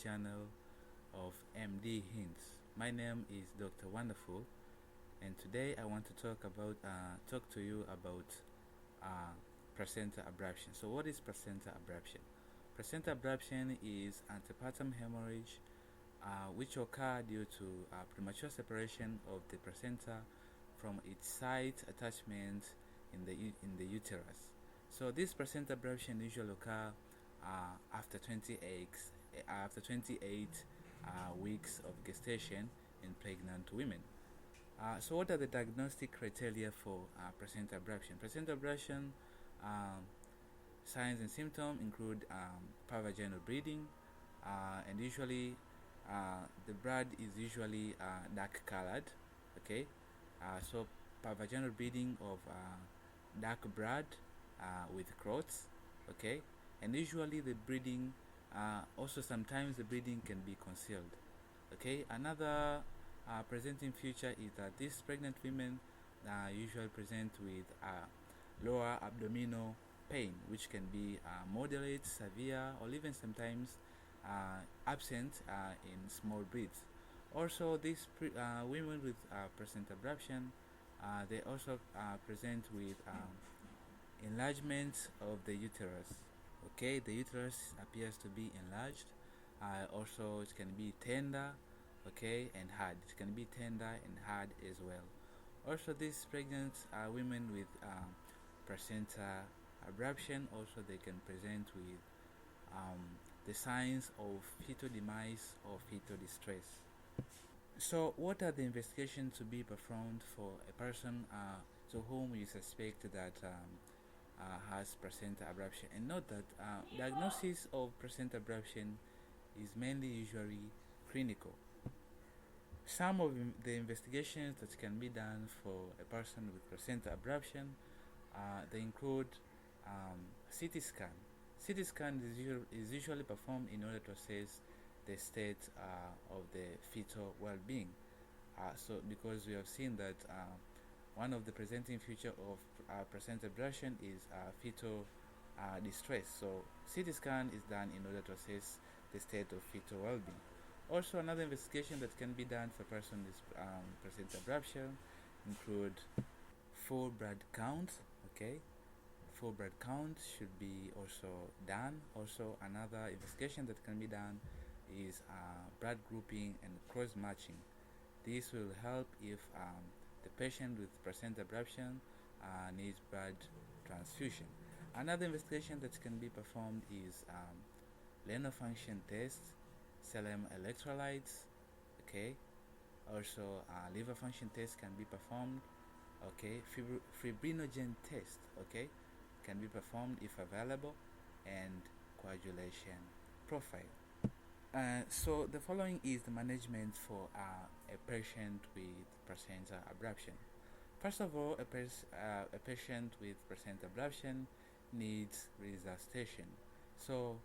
channel of MDHINTS. My name is Dr. Wonderful, and today I want to talk to you about placenta abruption. So what is placenta abruption? Placenta abruption is antepartum hemorrhage which occur due to premature separation of the placenta from its site attachment in the uterus. So this placenta abruption usually occur after 28 weeks of gestation in pregnant women. So what are the diagnostic criteria for placenta abruption? Placenta abruption signs and symptoms include vaginal bleeding, and usually the blood is usually dark colored. Okay, so vaginal bleeding of dark blood with clots. Okay, and usually the bleeding also sometimes the bleeding can be concealed. Okay, another presenting feature is that these pregnant women usually present with lower abdominal pain, which can be moderate, severe, or even sometimes absent in small bleeds. Also, these women with placenta abruption, they also present with enlargement of the uterus. Okay, the uterus appears to be enlarged. Also, it can be tender, okay, and hard. It can be tender and hard as well. Also, these pregnant women with placenta abruption, also they can present with the signs of fetal demise or fetal distress. So what are the investigations to be performed for a person to whom you suspect that has placenta abruption? And note that diagnosis of placenta abruption is mainly usually clinical. Some of the investigations that can be done for a person with placenta abruption, they include CT scan. CT scan is usually performed in order to assess the state of the fetal well-being. So because we have seen that one of the presenting feature of placenta abruption is fetal distress. So CT scan is done in order to assess the state of fetal well-being. Also, another investigation that can be done for a person with placenta abruption include full blood count. Okay, full blood count should be also done. Also, another investigation that can be done is blood grouping and cross matching. This will help if the patient with placenta abruption needs blood transfusion. Another investigation that can be performed is renal function test, serum electrolytes. Okay, also liver function test can be performed. Okay, Fibrinogen test, okay, can be performed if available, and coagulation profile. So the following is the management for a patient with placenta abruption. First of all, a patient with placenta abruption needs resuscitation. So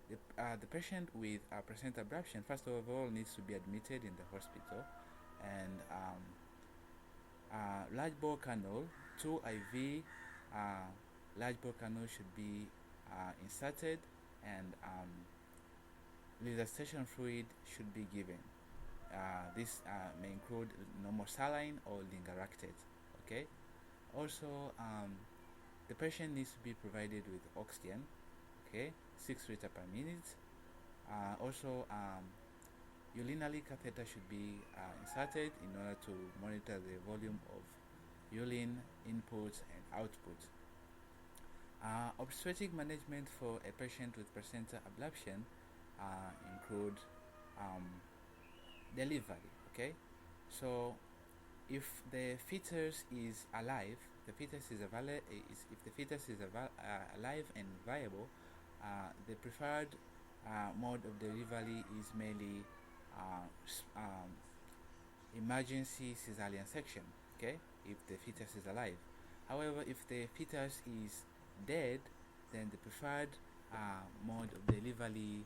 the patient with placenta abruption, first of all, needs to be admitted in the hospital, and large bore canal, 2 IV large bore canal should be inserted, and resuscitation fluid should be given. This may include normal saline or Lactate. Okay. Also, the patient needs to be provided with oxygen. Okay, 6 liters per minute. Also, urinary catheter should be inserted in order to monitor the volume of urine input and output. Obstetric management for a patient with placenta abruption include delivery. Okay, so if the fetus is alive, if the fetus is alive and viable, the preferred mode of delivery is mainly emergency cesarean section. Okay, if the fetus is alive. However, if the fetus is dead, then the preferred mode of delivery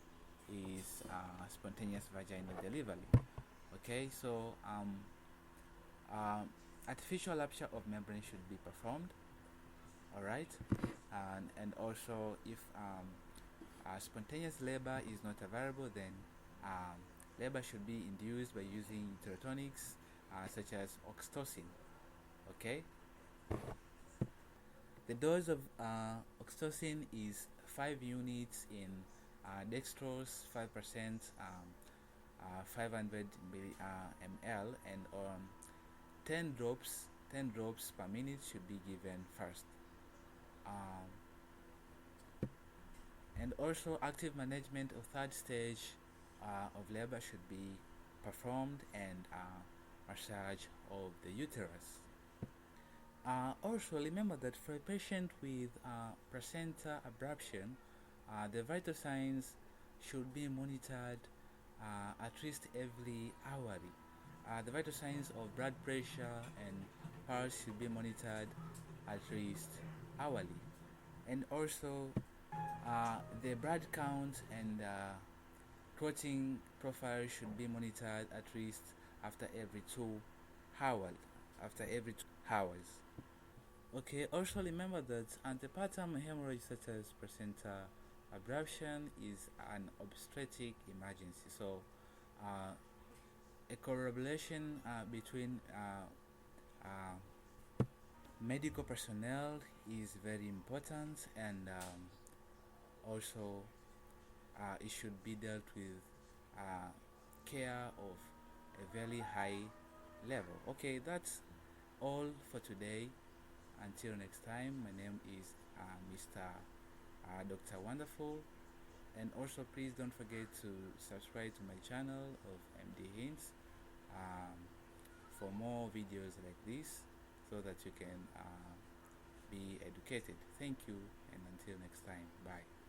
is spontaneous vaginal delivery. Okay, so artificial rupture of membrane should be performed. All right, and also if Spontaneous labor is not available, then labor should be induced by using uterotonics such as oxytocin. Okay, the dose of oxytocin is 5 units in dextrose, 5%, 500 ml, and 10 drops per minute should be given first. And also active management of third stage of labor should be performed, and massage of the uterus. Also remember that for a patient with placenta abruption, the vital signs should be monitored at least every hourly. The vital signs of blood pressure and pulse should be monitored at least hourly. And also the blood count and clotting profile should be monitored at least after every 2 hours. Okay, also remember that antepartum hemorrhage such as placenta abruption is an obstetric emergency, so a collaboration between medical personnel is very important, and also it should be dealt with care of a very high level. Okay, that's all for today. Until next time, my name is Mr. Dr. Wonderful, and also please don't forget to subscribe to my channel of MDHINTS for more videos like this, so that you can be educated. Thank you, and until next time, bye.